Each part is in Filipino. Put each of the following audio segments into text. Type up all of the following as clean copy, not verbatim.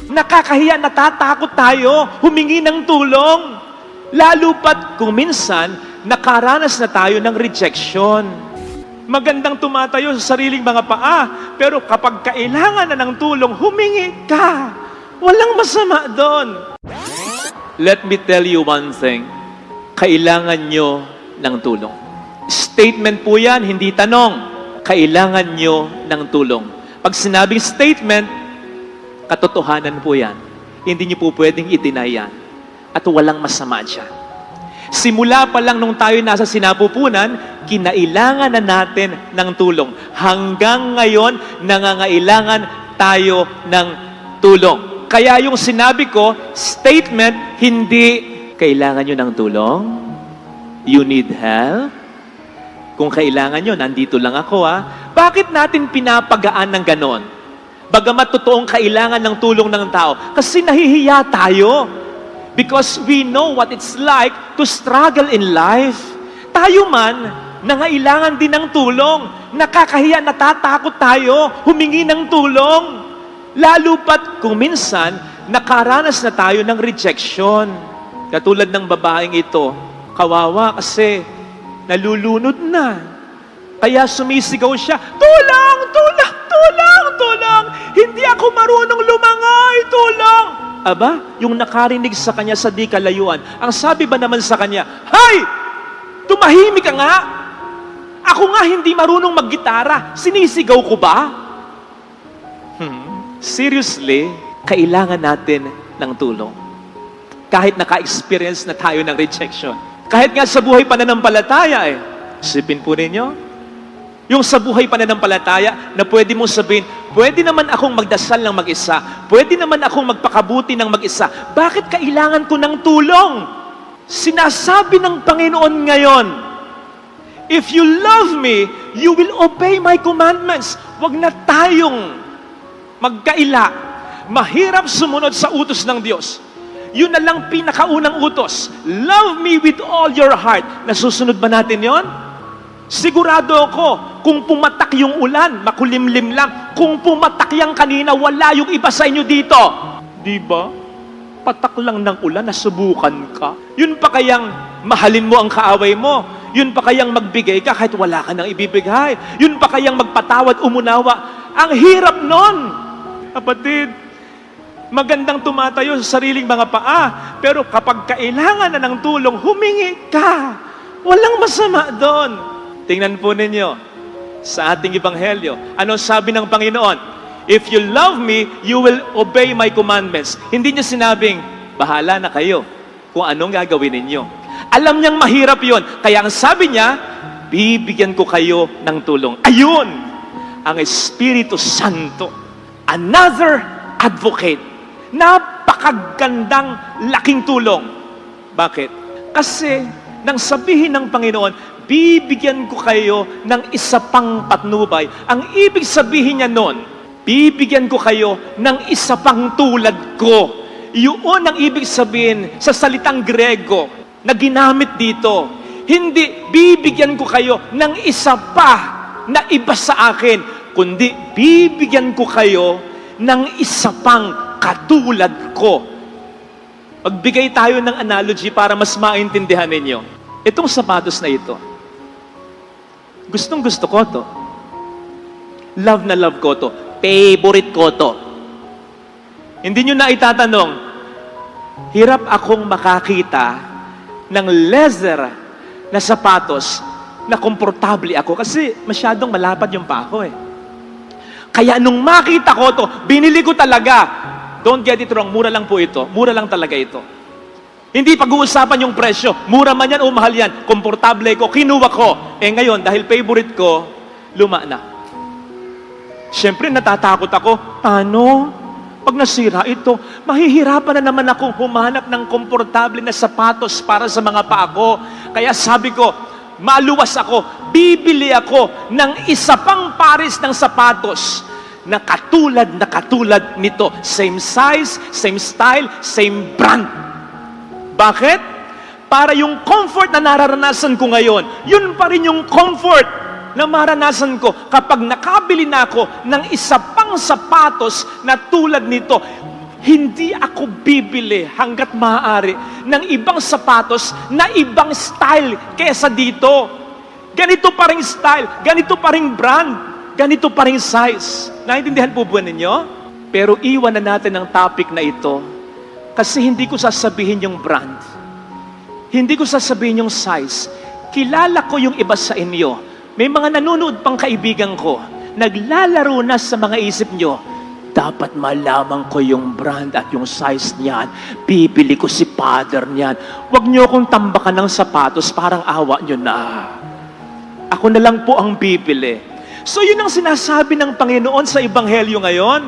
Nakakahiya, natatakot tayo humingi ng tulong. Lalo pat kung minsan, nakaranas na tayo ng rejection. Magandang tumatayo sa sariling mga paa, pero kapag kailangan na ng tulong, humingi ka. Walang masama doon. Let me tell you one thing. Kailangan nyo ng tulong. Statement po yan, hindi tanong. Kailangan nyo ng tulong. Pag sinabing statement, katotohanan po yan. Hindi nyo po pwedeng i-deny yan. At walang masama dyan. Simula pa lang nung tayo nasa sinapupunan, kinailangan na natin ng tulong. Hanggang ngayon, nangangailangan tayo ng tulong. Kaya yung sinabi ko, statement, hindi kailangan nyo ng tulong. You need help. Kung kailangan nyo, nandito lang ako Bakit natin pinapagaan ng ganon? Bagamat totoong kailangan ng tulong ng tao. Kasi nahihiya tayo. Because we know what it's like to struggle in life. Tayo man, nangailangan din ng tulong. Nakakahiya, natatakot tayo humingi ng tulong. Lalo pat kung minsan, nakaranas na tayo ng rejection. Katulad ng babaeng ito, kawawa kasi nalulunod na. Kaya sumisigaw siya, "Tulong! Tulong! Tulong! Tulong! Hindi ako marunong lumangoy! Tulong!" Aba, yung nakarinig sa kanya sa di kalayuan, ang sabi ba naman sa kanya, "Hay! Tumahimik ka nga! Ako nga hindi marunong maggitara. Sinisigaw ko ba?" Seriously, kailangan natin ng tulong. Kahit naka-experience na tayo ng rejection. Kahit nga sa buhay pananampalataya Isipin po ninyo, yung sa buhay pananampalataya na pwede mong sabihin, pwede naman akong magdasal ng mag-isa, pwede naman akong magpakabuti ng mag-isa, bakit kailangan ko ng tulong? Sinasabi ng Panginoon ngayon, if you love me, you will obey my commandments. Huwag na tayong magkaila. Mahirap sumunod sa utos ng Diyos. Yun na lang pinakaunang utos. Love me with all your heart. Nasusunod ba natin yon? Sigurado ako, kung pumatak yung ulan, makulimlim lang. Kung pumatak yung kanina, wala yung iba sa inyo dito. Di ba? Patak lang ng ulan, nasubukan ka. Yun pa kayang mahalin mo ang kaaway mo. Yun pa kayang magbigay ka kahit wala ka nang ibibigay. Yun pa kayang magpatawad, umunawa. Ang hirap nun. Kapatid, magandang tumatayo sa sariling mga paa, pero kapag kailangan na ng tulong, humingi ka. Walang masama doon. Tingnan po ninyo, sa ating Ebanghelyo, ano sabi ng Panginoon? If you love me, you will obey my commandments. Hindi niya sinabing, bahala na kayo kung anong gagawin ninyo. Alam niyang mahirap yon. Kaya ang sabi niya, bibigyan ko kayo ng tulong. Ayun, ang Espiritu Santo. Another advocate. Napakagandang laking tulong. Bakit? Kasi nang sabihin ng Panginoon, bibigyan ko kayo ng isa pang patnubay. Ang ibig sabihin niya noon, bibigyan ko kayo ng isa pang tulad ko. Yun ang ibig sabihin sa salitang Grego na ginamit dito. Hindi, bibigyan ko kayo ng isa pa na iba sa akin, kundi bibigyan ko kayo ng isa pang katulad ko. Magbigay tayo ng analogy para mas maintindihan ninyo. Itong sapatos na ito, gustong gusto ko to. Love na love ko to. Favorite ko to. Hindi nyo na itatanong, hirap akong makakita ng leather na sapatos na komportable ako kasi masyadong malapad yung paa ko Kaya nung makita ko to, binili ko talaga. Don't get it wrong, mura lang po ito. Mura lang talaga ito. Hindi pag-uusapan yung presyo. Mura man yan o mahal yan. Komportable ko, kinuha ko. Ngayon, dahil favorite ko, luma na. Siyempre, natatakot ako. Paano? Pag nasira ito, mahihirapan na naman akong humanap ng komportable na sapatos para sa mga paa ko. Kaya sabi ko, maluwas ako. Bibili ako ng isa pang pares ng sapatos na katulad nito. Same size, same style, same brand. Bakit? Para yung comfort na nararanasan ko ngayon, yun pa rin yung comfort na maranasan ko kapag nakabili na ako ng isa pang sapatos na tulad nito. hindi ako bibili hanggat maaari ng ibang sapatos na ibang style kesa dito. Ganito pa ring style, ganito pa ring brand, ganito pa ring size. Naintindihan po ba ninyo? Pero iwan na natin ang topic na ito kasi hindi ko sasabihin yung brand. Hindi ko sasabihin yung size. Kilala ko yung iba sa inyo. May mga nanonood pang kaibigan ko, naglalaro na sa mga isip nyo, dapat malaman ko yung brand at yung size niyan. Bibili ko si father niyan. Huwag niyo akong tambakan ng sapatos, parang awa niyo na. Ako na lang po ang bibili. So yun ang sinasabi ng Panginoon sa Ebanghelyo ngayon.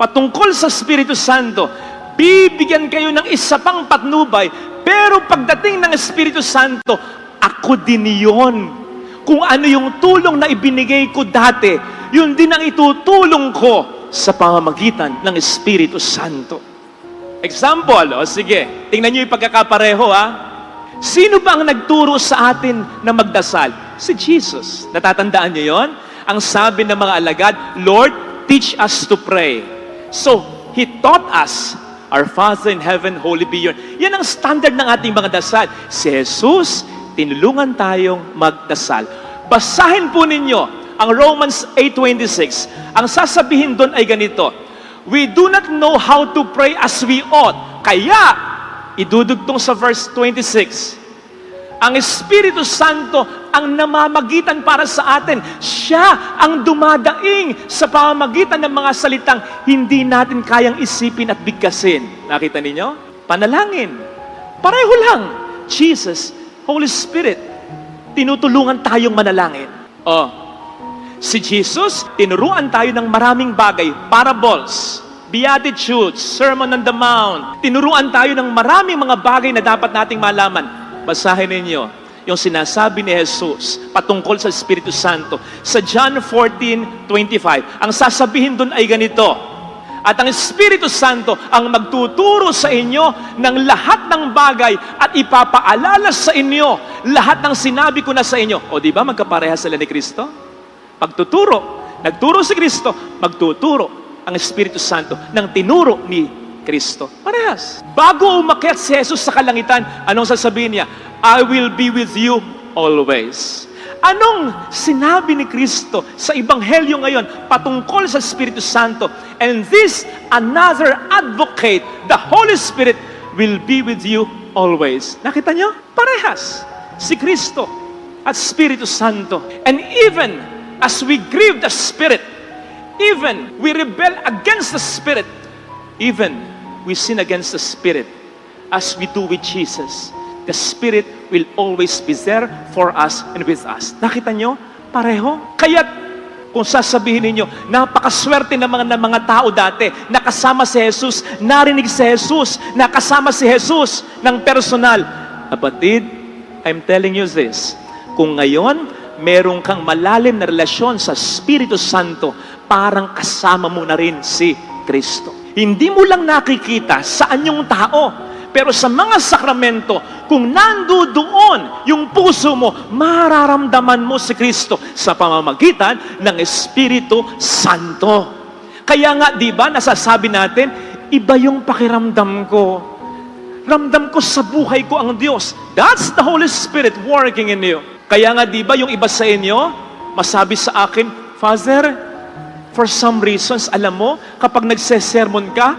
Patungkol sa Espiritu Santo, bibigyan kayo ng isa pang patnubay, pero pagdating ng Espiritu Santo, ako din yun. Kung ano yung tulong na ibinigay ko dati, yun din ang itutulong ko sa pamamagitan ng Espiritu Santo. Example, sige, tingnan niyo yung pagkakapareho, Sino ba ang nagturo sa atin na magdasal? Si Jesus. Natatandaan niyo yon? Ang sabi ng mga alagad, Lord, teach us to pray. So, He taught us, Our Father in heaven, holy be your. Yan ang standard ng ating mga dasal. Si Jesus, tinulungan tayong magdasal. Basahin po ninyo ang Romans 8:26. Ang sasabihin doon ay ganito, we do not know how to pray as we ought. Kaya, idudugtong sa verse 26, ang Espiritu Santo ang namamagitan para sa atin. Siya ang dumadaing sa pamamagitan ng mga salitang hindi natin kayang isipin at bigkasin. Nakita ninyo? Panalangin. Pareho lang. Jesus, Holy Spirit, tinutulungan tayong manalangin. Si Jesus, tinuruan tayo ng maraming bagay, parables, Beatitudes, Sermon on the Mount. Tinuruan tayo ng maraming mga bagay na dapat nating malaman. Basahin ninyo yung sinasabi ni Jesus patungkol sa Espiritu Santo. Sa John 14:25, ang sasabihin doon ay ganito, at ang Espiritu Santo ang magtuturo sa inyo ng lahat ng bagay at ipapaalala sa inyo lahat ng sinabi ko na sa inyo. O di ba magkapareha sila ni Kristo? Pagtuturo, nagturo si Kristo, magtuturo ang Espiritu Santo ng tinuro ni Kristo. Parehas. Bago umakyat si Jesus sa kalangitan, anong sasabihin niya? I will be with you always. Anong sinabi ni Kristo sa Ebanghelyo ngayon patungkol sa Espiritu Santo? And this, another advocate, the Holy Spirit, will be with you always. Nakita niyo? Parehas. Si Kristo at Espiritu Santo. And even as we grieve the Spirit, even we rebel against the Spirit, even we sin against the Spirit, as we do with Jesus, the Spirit will always be there for us and with us. Nakita nyo? Pareho. Kaya kung sasabihin ninyo, napakaswerte ng mga tao dati, nakasama si Jesus, narinig si Jesus, nakasama si Jesus ng personal. Kapatid, I'm telling you this, kung ngayon, meron kang malalim na relasyon sa Espiritu Santo, parang kasama mo na rin si Kristo. Hindi mo lang nakikita saan yung tao, pero sa mga sakramento, kung nandoon yung puso mo, mararamdaman mo si Kristo sa pamamagitan ng Espiritu Santo. Kaya nga, di ba, nasasabi natin, iba yung pakiramdam ko. Ramdam ko sa buhay ko ang Diyos. That's the Holy Spirit working in you. Kaya nga, di ba, yung iba sa inyo, masabi sa akin, Father, for some reasons, alam mo, kapag nagsesermon ka,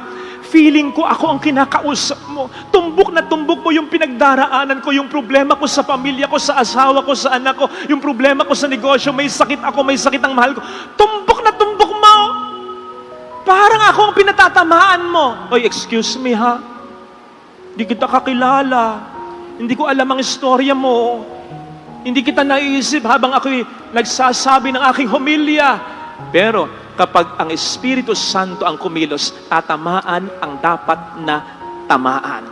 feeling ko ako ang kinakausap mo. Tumbok na tumbok mo yung pinagdaraanan ko, yung problema ko sa pamilya ko, sa asawa ko, sa anak ko, yung problema ko sa negosyo, may sakit ako, may sakit ang mahal ko. Tumbok na tumbok mo. Parang ako ang pinatatamaan mo. Oy, excuse me ha. Hindi kita kakilala. Hindi ko alam ang istorya mo. Hindi kita naiisip habang ako'y nagsasabi ng aking homilya. Pero kapag ang Espiritu Santo ang kumilos, tatamaan ang dapat na tamaan.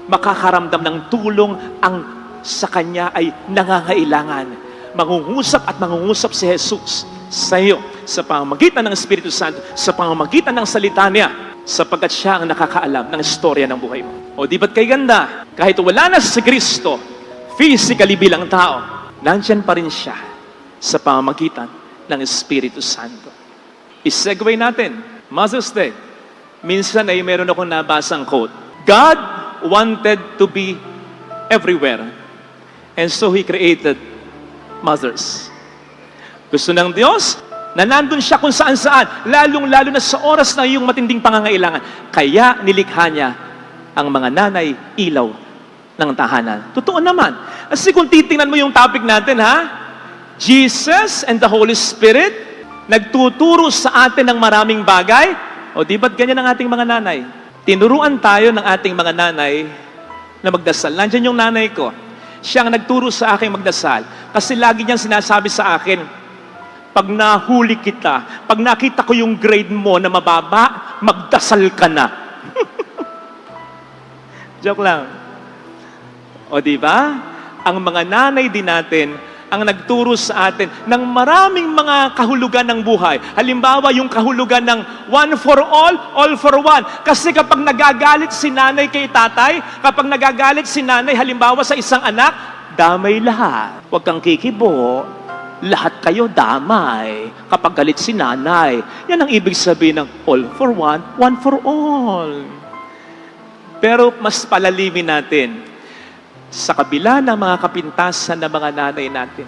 Makakaramdam ng tulong ang sa Kanya ay nangangailangan. Mangungusap at mangungusap si Jesus sa iyo sa pamamagitan ng Espiritu Santo, sa pamamagitan ng salita niya, sapagkat siya ang nakakaalam ng istorya ng buhay mo. O di ba't kay ganda? Kahit wala na si Kristo, physically bilang tao, nandyan pa rin siya sa pamamagitan ng Espiritu Santo. I-segue natin, Mother's Day. Minsan ay meron akong nabasang quote. God wanted to be everywhere. And so He created mothers. Gusto ng Diyos na nandun siya kung saan-saan, lalong-lalo na sa oras na iyong matinding pangangailangan. Kaya nilikha niya ang mga nanay ilaw ng tahanan. Totoo naman. Kasi kung titingnan mo yung topic natin, Jesus and the Holy Spirit nagtuturo sa atin ng maraming bagay. O di ba't ganyan ang ating mga nanay? Tinuruan tayo ng ating mga nanay na magdasal. Nandiyan yung nanay ko. Siya ang nagturo sa akin magdasal. Kasi lagi niyang sinasabi sa akin, pag nahuli kita, pag nakita ko yung grade mo na mababa, magdasal ka na. Joke lang. O di ba? Ang mga nanay din natin ang nagturo sa atin ng maraming mga kahulugan ng buhay. Halimbawa, yung kahulugan ng one for all for one. Kasi kapag nagagalit si nanay kay tatay, kapag nagagalit si nanay, halimbawa sa isang anak, damay lahat. Huwag kang kikibo. Lahat kayo damay kapag galit si nanay. Yan ang ibig sabihin ng all for one for all. Pero mas palalimin natin, sa kabila ng mga kapintasan ng mga nanay natin,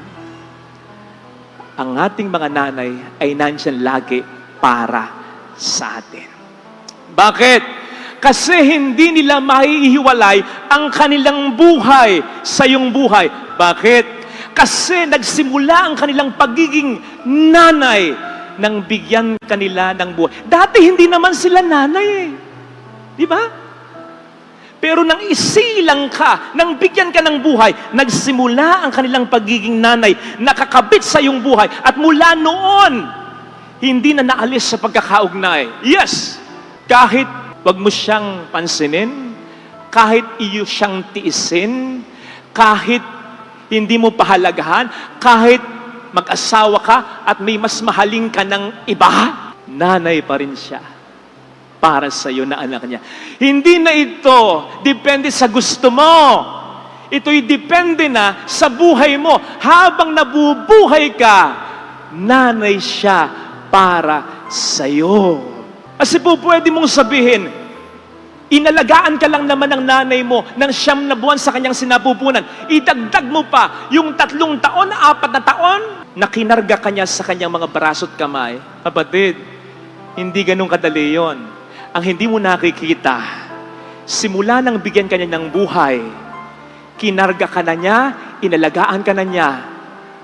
ang ating mga nanay ay nandyan lagi para sa atin. Bakit? Kasi hindi nila maihiwalay ang kanilang buhay sa iyong buhay. Bakit? Kasi nagsimula ang kanilang pagiging nanay nang bigyan kanila ng buhay. Dati hindi naman sila nanay eh. Di ba? Pero nang isilang ka, nang bigyan ka ng buhay, nagsimula ang kanilang pagiging nanay, nakakabit sa iyong buhay. At mula noon, hindi na naalis sa pagkakaugnay. Yes! Kahit wag mo siyang pansinin, kahit iyo siyang tiisin, kahit hindi mo pahalagahan, kahit mag-asawa ka at may mas mahaling ka ng iba, nanay pa rin siya para sa iyo na anak niya. Hindi na ito depende sa gusto mo. Ito'y depende na sa buhay mo. Habang nabubuhay ka, nanay siya para sa iyo. Kasi po pwede mong sabihin, inalagaan ka lang naman ng nanay mo ng 9 na buwan sa kanyang sinapupunan. Idagdag mo pa yung 3 taon, 4 na taon, na kinarga kanya sa kanyang mga braso't kamay. Kapatid, hindi ganun kadali yon. Ang hindi mo nakikita, simula nang bigyan ka niya ng buhay, kinarga ka na niya, inalagaan ka na niya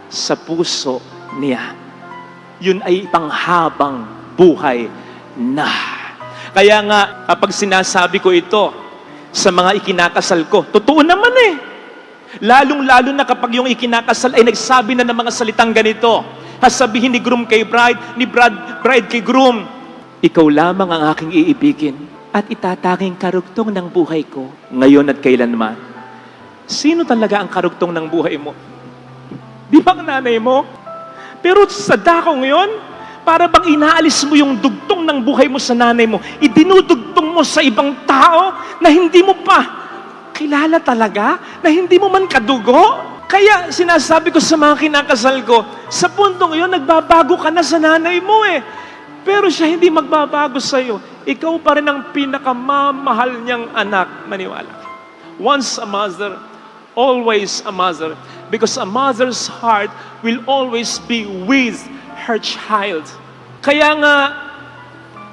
sa puso niya. Yun ay panghabang buhay na. Kaya nga, kapag sinasabi ko ito sa mga ikinakasal ko, totoo naman eh. Lalong-lalo na kapag yung ikinakasal ay nagsabi na ng mga salitang ganito. Sasabihin ni groom kay bride, ni bride kay groom, ikaw lamang ang aking iibigin at itatanging karugtong ng buhay ko ngayon at kailanman. Sino talaga ang karugtong ng buhay mo? Di ba ang nanay mo? Pero sa dako ngayon, para bang inaalis mo yung dugtong ng buhay mo sa nanay mo, idinudugtong mo sa ibang tao na hindi mo pa kilala talaga, na hindi mo man kadugo. Kaya sinasabi ko sa mga kinakasal ko, sa puntong iyon, nagbabago ka na sa nanay mo eh. Pero siya hindi magbabago sa iyo. Ikaw pa rin ang pinakamamahal niyang anak. Maniwala. Once a mother, always a mother. Because a mother's heart will always be with her child. Kaya nga,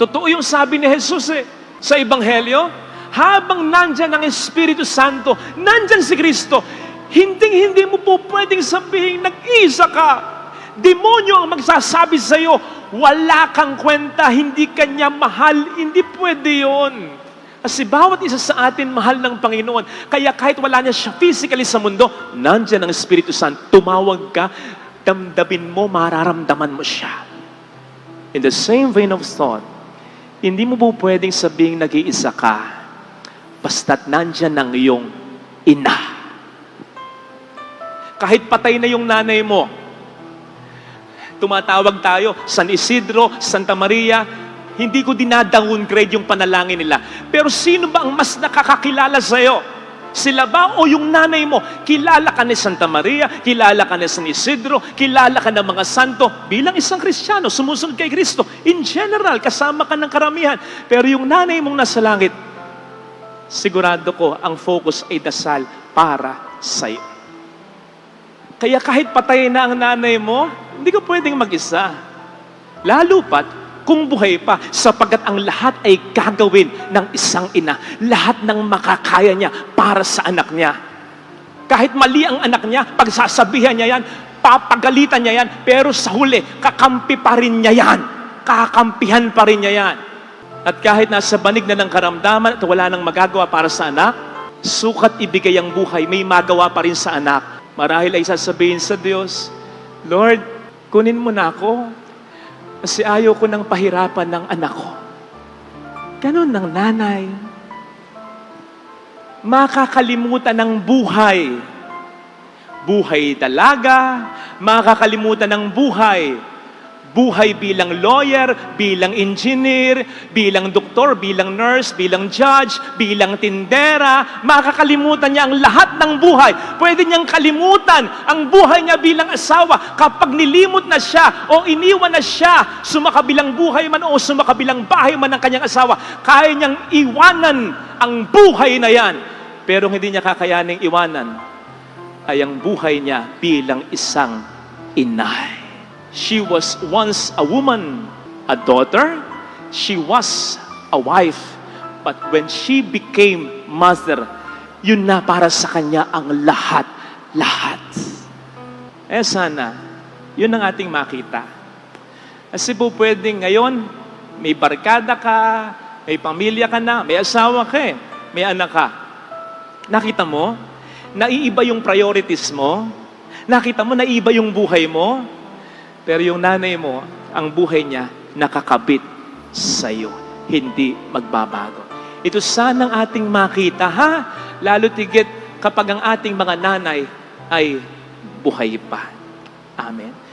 totoo yung sabi ni Jesus sa Ebanghelyo, habang nandyan ang Espiritu Santo, nandyan si Kristo, hindi mo po pwedeng sabihin, nag-isa ka. Demonyo ang magsasabi sa iyo, wala kang kwenta, hindi kanya mahal, hindi pwede yun. Kasi bawat isa sa atin mahal ng Panginoon. Kaya kahit wala niya siya physically sa mundo, nandyan ang Espiritu Santo, tumawag ka, damdamin mo, mararamdaman mo siya. In the same vein of thought, hindi mo po pwedeng sabihing nag-iisa ka, basta't nandyan ang iyong ina. Kahit patay na yung nanay mo, tumatawag tayo, San Isidro, Santa Maria, hindi ko dinadowngrade yung panalangin nila. Pero sino ba ang mas nakakakilala sa iyo? Sila ba o yung nanay mo? Kilala ka ni Santa Maria, kilala ka ni San Isidro, kilala ka ng mga santo. Bilang isang Kristiyano, sumusunod kay Kristo. In general, kasama ka ng karamihan. Pero yung nanay mong nasa langit, sigurado ko, ang focus ay dasal para sa'yo. Kaya kahit patay na ang nanay mo, hindi ka pwedeng mag-isa. Lalo pat, kung buhay pa, sapagkat ang lahat ay gagawin ng isang ina. Lahat ng makakaya niya para sa anak niya. Kahit mali ang anak niya, pagsasabihan niya yan, papagalitan niya yan, pero sa huli, kakampi pa rin niya yan. Kakampihan pa rin niya yan. At kahit nasa banig na ng karamdaman at wala nang magagawa para sa anak, sukat ibigay ang buhay, may magawa pa rin sa anak. Marahil ay sasabihin sa Diyos, Lord, kunin mo na ako. Kasi ayaw ko ng pahirapan ng anak ko. Ganon ng nanay. Makakalimutan ng buhay. Buhay dalaga, makakalimutan ng buhay. Buhay bilang lawyer, bilang engineer, bilang doktor, bilang nurse, bilang judge, bilang tindera. Makakalimutan niya ang lahat ng buhay. Pwede niyang kalimutan ang buhay niya bilang asawa kapag nilimot na siya o iniwan na siya, sumakabilang buhay man o sumakabilang bahay man ng kanyang asawa. Kaya niyang iwanan ang buhay na yan. Pero hindi niya kakayaning iwanan ay ang buhay niya bilang isang inay. She was once a woman, a daughter. She was a wife. But when she became mother, yun na para sa kanya ang lahat-lahat. Sana, yun ang ating makita. Kasi po pwedeng ngayon, may barkada ka, may pamilya ka na, may asawa ka may anak ka. Nakita mo, naiiba yung priorities mo. Nakita mo, naiiba yung buhay mo. Pero yung nanay mo, ang buhay niya nakakabit sa iyo. Hindi magbabago. Ito sanang ating makita, ha? Lalo tigit kapag ang ating mga nanay ay buhay pa. Amen.